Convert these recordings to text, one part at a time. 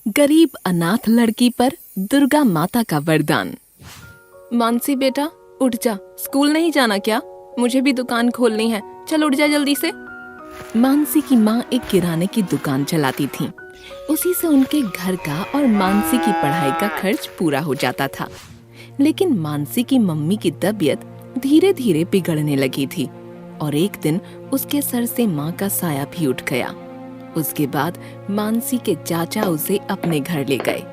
गरीब अनाथ लड़की पर दुर्गा माता का वरदान। मानसी बेटा उठ जा, स्कूल नहीं जाना क्या? मुझे भी दुकान खोलनी है, चल उठ जा जल्दी से। मानसी की माँ एक किराने की दुकान चलाती थी। उसी से उनके घर का और मानसी की पढ़ाई का खर्च पूरा हो जाता था। लेकिन मानसी की मम्मी की तबीयत धीरे धीरे बिगड़ने लगी थी और एक दिन उसके सर से माँ का साया भी उठ गया। उसके बाद मानसी के चाचा उसे अपने घर ले गए।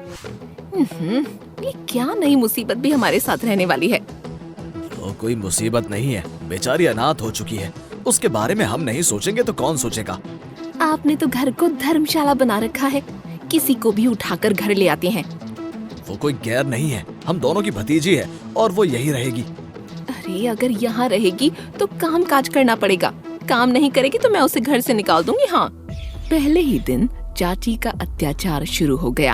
ये क्या नई मुसीबत भी हमारे साथ रहने वाली है? तो कोई मुसीबत नहीं है, बेचारी अनाथ हो चुकी है। उसके बारे में हम नहीं सोचेंगे तो कौन सोचेगा? आपने तो घर को धर्मशाला बना रखा है, किसी को भी उठाकर घर ले आते हैं। वो कोई गैर नहीं है, हम दोनों की भतीजी है और वो यही रहेगी। अरे अगर यहाँ रहेगी तो काम काज करना पड़ेगा, काम नहीं करेगी तो मैं उसे घर से निकाल दूंगी। हाँ, पहले ही दिन चाची का अत्याचार शुरू हो गया।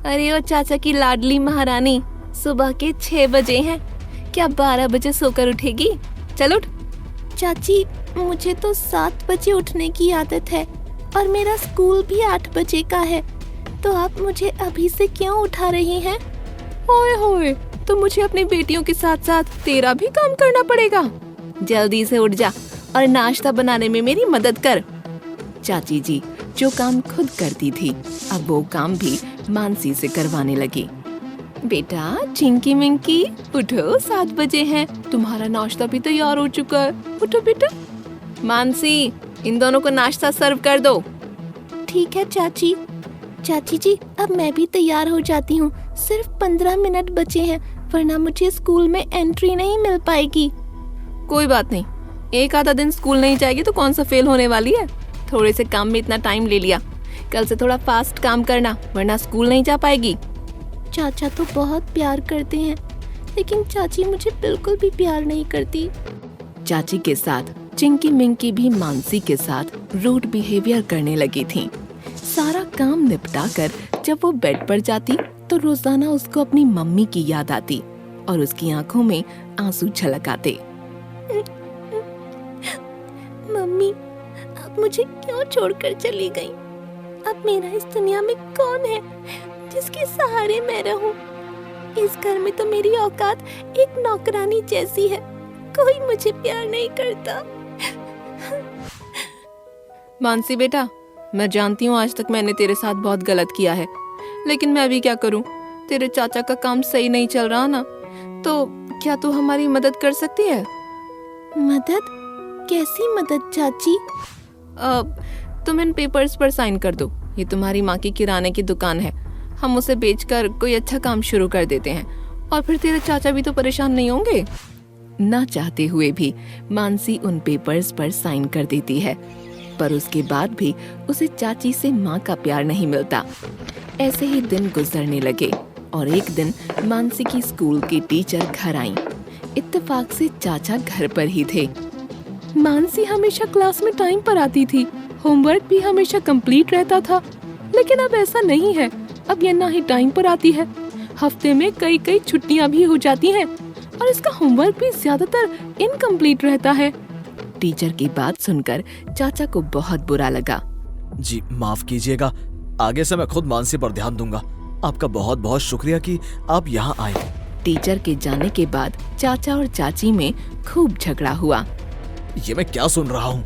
अरे ओ चाचा की लाडली महारानी, सुबह के 6 बजे हैं, क्या 12 बजे सोकर उठेगी? चल उठ। चाची मुझे तो 7 बजे उठने की आदत है और मेरा स्कूल भी 8 बजे का है, तो आप मुझे अभी से क्यों उठा रही हैं? ओए होए, तो मुझे अपनी बेटियों के साथ साथ तेरा भी काम करना पड़ेगा। जल्दी से उठ जा और नाश्ता बनाने में मेरी मदद कर। चाची जी जो काम खुद करती थी, अब वो काम भी मानसी से करवाने लगी। बेटा चिंकी मिंकी उठो, 7 बजे हैं, तुम्हारा नाश्ता भी तैयार हो चुका है, उठो बेटा। मानसी इन दोनों को नाश्ता सर्व कर दो। ठीक है चाची। चाची जी अब मैं भी तैयार हो जाती हूँ, सिर्फ 15 मिनट बचे हैं, वरना मुझे स्कूल में एंट्री नहीं मिल पाएगी। कोई बात नहीं, एक आधा दिन स्कूल नहीं जाएगी तो कौन सा फेल होने वाली है। थोड़े से काम में इतना टाइम ले लिया, कल से थोड़ा फास्ट काम करना, वरना स्कूल नहीं जा पाएगी। चाचा तो बहुत प्यार करते हैं, लेकिन चाची मुझे बिल्कुल भी प्यार नहीं करती। चाची के साथ चिंकी मिंकी भी मानसी के साथ रूड बिहेवियर करने लगी थी। सारा काम निपटाकर जब वो बेड पर जाती तो रोजाना उसको अपनी मम्मी की याद आती और उसकी आंखों में आंसू छलक आते। मम्मी अब मुझे क्यों छोड़कर चली गई? अब मेरा इस दुनिया में कौन है जिसके सहारे मैं रहूं? इस घर में तो मेरी औकात एक नौकरानी जैसी है, कोई मुझे प्यार नहीं करता। मानसी बेटा, मैं जानती हूँ आज तक मैंने तेरे साथ बहुत गलत किया है, लेकिन मैं अभी क्या करूँ? तेरे चाचा का काम सही नहीं चल रहा ना, तो क्या तू हमारी मदद कर सकती है? मदद? कैसी मदद चाची? तुम इन पेपर्स पर साइन कर दो। ये तुम्हारी माँ की किराने की दुकान है, हम उसे बेचकर कोई अच्छा काम शुरू कर देते हैं और फिर तेरे चाचा भी तो परेशान नहीं होंगे। ना चाहते हुए भी मानसी उन पेपर्स पर साइन कर देती है, पर उसके बाद भी उसे चाची से माँ का प्यार नहीं मिलता। ऐसे ही दिन गुजरने लगे और एक दिन मानसी की स्कूल की टीचर घर आईं। इत्तेफाक से चाचा घर पर ही थे। मानसी हमेशा क्लास में टाइम पर आती थी, होमवर्क भी हमेशा कंप्लीट रहता था, लेकिन अब ऐसा नहीं है। अब ये ना ही टाइम पर आती है, हफ्ते में कई छुट्टियां भी हो जाती हैं और इसका होमवर्क भी ज्यादातर इनकम्प्लीट रहता है। टीचर की बात सुनकर चाचा को बहुत बुरा लगा। जी माफ कीजिएगा, आगे से मैं खुद मानसी पर ध्यान दूंगा। आपका बहुत बहुत शुक्रिया कि आप यहाँ आए। टीचर के जाने के बाद चाचा और चाची में खूब झगड़ा हुआ। ये मैं क्या सुन रहा हूँ?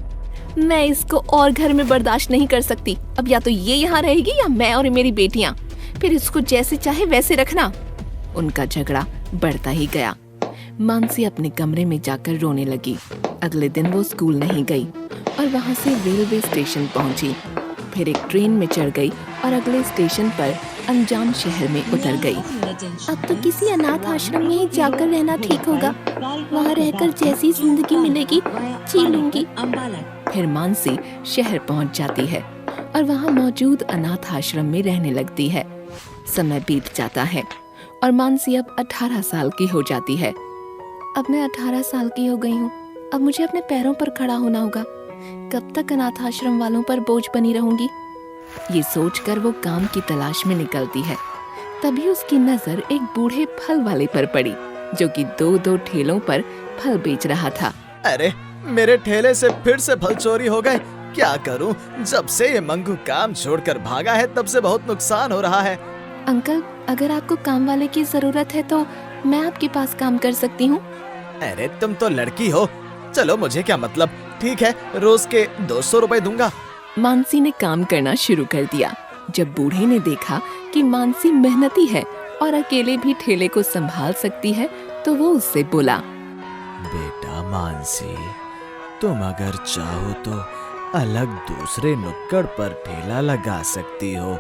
मैं इसको और घर में बर्दाश्त नहीं कर सकती। अब या तो ये यहाँ रहेगी या मैं और मेरी बेटियाँ, फिर इसको जैसे चाहे वैसे रखना। उनका झगड़ा बढ़ता ही गया। मानसी अपने कमरे में जाकर रोने लगी। अगले दिन वो स्कूल नहीं गई और वहाँ से रेलवे स्टेशन पहुँची, फिर एक ट्रेन में चढ़ गई और अगले स्टेशन पर अनजान शहर में उतर गई। अब तो किसी अनाथ आश्रम में ही जाकर रहना ठीक होगा, वहाँ रहकर जैसी जिंदगी मिलेगी जी लूंगी। फिर मानसी शहर पहुँच जाती है और वहाँ मौजूद अनाथ आश्रम में रहने लगती है। समय बीत जाता है और मानसी अब 18 साल की हो जाती है। अब मैं 18 साल की हो गई हूँ, अब मुझे अपने पैरों पर खड़ा होना होगा। कब तक अनाथ आश्रम वालों पर बोझ बनी रहूंगी? ये सोचकर वो काम की तलाश में निकलती है। तभी उसकी नजर एक बूढ़े फल वाले पर पड़ी, जो कि 2-2 ठेलों पर फल बेच रहा था। अरे मेरे ठेले से फिर से फल चोरी हो गए, क्या करूं, जब से ये मंगू काम छोड़कर भागा है तब से बहुत नुकसान हो रहा है। अंकल, अगर आपको काम वाले की जरूरत है तो मैं आपके पास काम कर सकती हूँ। अरे तुम तो लड़की हो, चलो मुझे क्या मतलब, ठीक है रोज के 200 रुपए दूंगा। मानसी ने काम करना शुरू कर दिया। जब बूढ़े ने देखा कि मानसी मेहनती है और अकेले भी ठेले को संभाल सकती है तो वो उससे बोला, बेटा मानसी, तुम अगर चाहो तो अलग दूसरे नुक्कड़ पर ठेला लगा सकती हो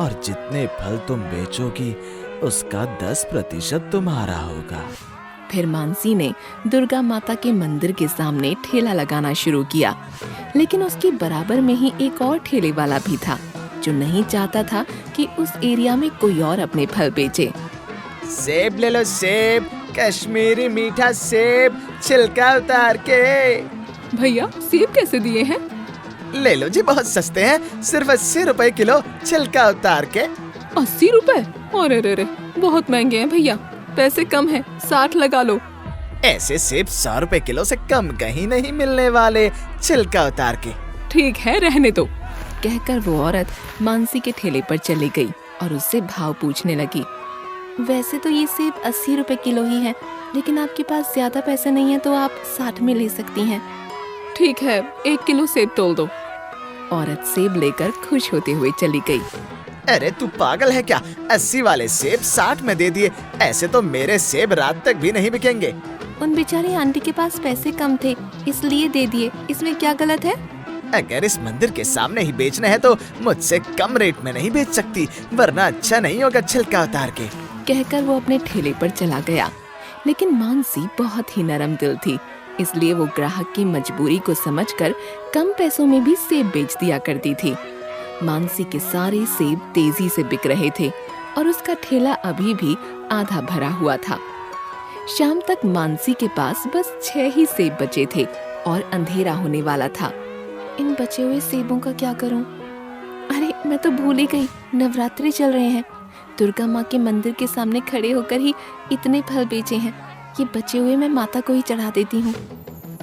और जितने फल तुम बेचोगी उसका 10% तुम्हारा होगा। फिर मानसी ने दुर्गा माता के मंदिर के सामने ठेला लगाना शुरू किया, लेकिन उसके बराबर में ही एक और ठेले वाला भी था जो नहीं चाहता था कि उस एरिया में कोई और अपने फल बेचे। सेब ले लो सेब, कश्मीरी मीठा सेब, छिलका उतार के। भैया सेब कैसे दिए हैं? ले लो जी, बहुत सस्ते हैं, सिर्फ 80 रुपए किलो, छिलका उतार के। 80 रुपए? अरे रे रे, बहुत महंगे हैं भैया, पैसे कम हैं, 60 लगा लो। ऐसे सेब 100 रुपए किलो से कम कहीं नहीं मिलने वाले, छिलका उतार के। ठीक है रहने दो, कहकर वो औरत मानसी के ठेले पर चली गई और उससे भाव पूछने लगी। वैसे तो ये सेब 80 रुपए किलो ही है, लेकिन आपके पास ज्यादा पैसे नहीं है तो आप 60 में ले सकती हैं। ठीक है, 1 किलो सेब तोल दो। औरत सेब लेकर खुश होते हुए चली गई। अरे तू पागल है क्या, 80 वाले सेब 60 में दे दिए, ऐसे तो मेरे सेब रात तक भी नहीं बिकेंगे। उन बेचारी आंटी के पास पैसे कम थे इसलिए दे दिए, इसमें क्या गलत है? अगर इस मंदिर के सामने ही बेचना है तो मुझसे कम रेट में नहीं बेच सकती, वरना अच्छा नहीं होगा, छिलका उतार के। कहकर वो अपने ठेले पर चला गया। लेकिन मानसी बहुत ही नरम दिल थी, इसलिए वो ग्राहक की मजबूरी को समझकर कम पैसों में भी सेब बेच दिया करती थी। मानसी के सारे सेब तेजी से बिक रहे थे और उसका ठेला अभी भी आधा भरा हुआ था। शाम तक मानसी के पास बस 6 ही सेब बचे थे और अंधेरा होने वाला था। इन बचे हुए सेबों का क्या करूं? अरे मैं तो भूल ही गई, नवरात्रि चल रहे हैं। दुर्गा माँ के मंदिर के सामने खड़े होकर ही इतने फल बेचे हैं, ये बचे हुए मैं माता को ही चढ़ा देती हूँ।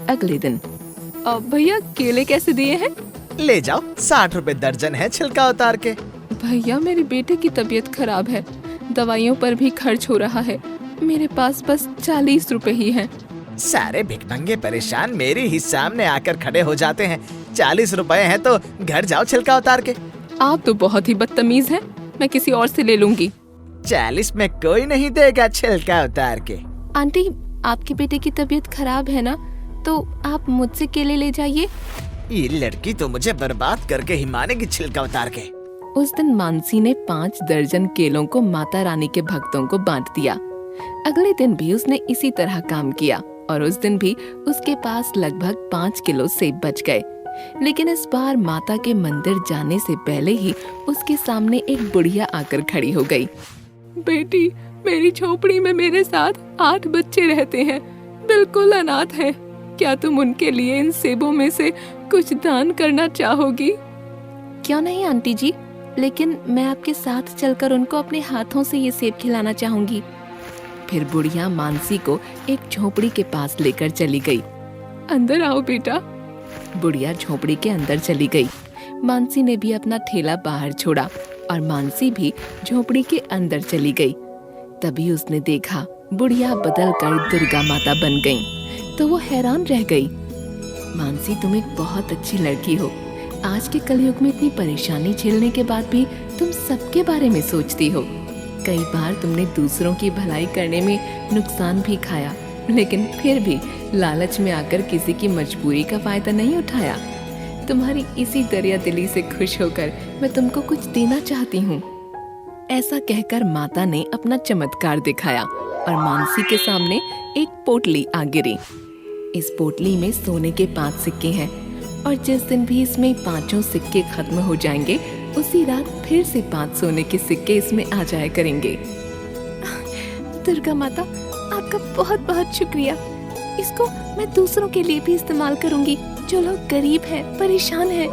अगले दिन, अब भैया केले कैसे दिए हैं? ले जाओ, 60 रुपए दर्जन है, छिलका उतार के। भैया मेरे बेटे की तबीयत खराब है, दवाइयों पर भी खर्च हो रहा है, मेरे पास बस 40 रुपए ही हैं। सारे भिखमंगे परेशान मेरे ही सामने आकर खड़े हो जाते हैं, 40 रुपए हैं तो घर जाओ, छिलका उतार के। आप तो बहुत ही बदतमीज हैं, मैं किसी और से ले लूंगी। 40 में कोई नहीं देगा, छिलका उतार के। आंटी, आपके बेटे की तबीयत खराब है ना, तो आप मुझसे केले ले जाइए। ये लड़की तो मुझे बर्बाद करके ही मानेगी, छिलका उतार के। उस दिन मानसी ने 5 दर्जन केलों को माता रानी के भक्तों को बांट दिया। अगले दिन भी उसने इसी तरह काम किया और उस दिन भी उसके पास लगभग 5 किलो सेब बच गए। लेकिन इस बार माता के मंदिर जाने से पहले ही उसके सामने एक बुढ़िया आकर खड़ी हो गई। बेटी, मेरी झोपड़ी में मेरे साथ 8 बच्चे रहते हैं, बिल्कुल अनाथ हैं। क्या तुम उनके लिए इन सेबों में से कुछ दान करना चाहोगी? क्यों नहीं आंटी जी, लेकिन मैं आपके साथ चलकर उनको अपने हाथों से ये सेब खिलाना चाहूंगी। फिर बुढ़िया मानसी को एक झोपड़ी के पास लेकर चली गई। अंदर आओ बेटा। बुढ़िया झोपड़ी के अंदर चली गई। मानसी ने भी अपना ठेला बाहर छोड़ा और मानसी भी झोपड़ी के अंदर चली गई। तभी उसने देखा बुढ़िया बदलकर दुर्गा माता बन गई, तो वो हैरान रह गई। मानसी, तुम एक बहुत अच्छी लड़की हो। आज के कलयुग में इतनी परेशानी झेलने के बाद भी तुम सबके बारे में सोचती हो। कई बार तुमने दूसरों की भलाई करने में नुकसान भी खाया, लेकिन फिर भी लालच में आकर किसी की मजबूरी का फायदा नहीं उठाया। तुम्हारी इसी दरिया दिली से खुश होकर मैं तुमको कुछ देना चाहती हूँ। ऐसा कहकर माता ने अपना चमत्कार दिखाया और मानसी के सामने एक पोटली आ गिरी। इस पोटली में सोने के 5 सिक्के हैं और जिस दिन भी इसमें 5 सिक्के खत्म हो जाएंगे, उसी रात फिर से 5 सोने के सिक्के इसमें आ जाया करेंगे। दुर्गा माता, आपका बहुत बहुत शुक्रिया। इसको मैं दूसरों के लिए भी इस्तेमाल करूंगी, जो लोग गरीब हैं, परेशान हैं।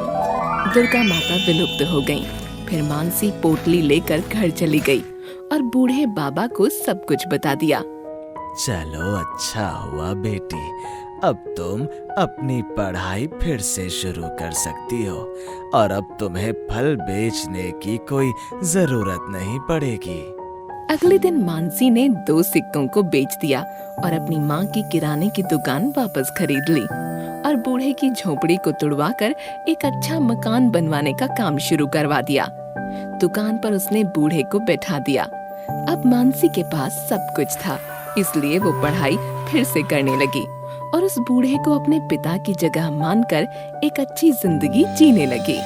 दुर्गा माता विलुप्त हो गईं। फिर मानसी पोटली लेकर घर चली गई और बूढ़े बाबा को सब कुछ बता दिया। चलो अच्छा हुआ बेटी, अब तुम अपनी पढ़ाई फिर से शुरू कर सकती हो और अब तुम्हें फल बेचने की कोई जरूरत नहीं पड़ेगी। अगले दिन मानसी ने 2 सिक्कों को बेच दिया और अपनी माँ की किराने की दुकान वापस खरीद ली और बूढ़े की झोपड़ी को तुड़वाकर एक अच्छा मकान बनवाने का काम शुरू करवा दिया। दुकान पर उसने बूढ़े को बैठा दिया। अब मानसी के पास सब कुछ था, इसलिए वो पढ़ाई फिर से करने लगी और उस बूढ़े को अपने पिता की जगह मानकर एक अच्छी जिंदगी जीने लगी।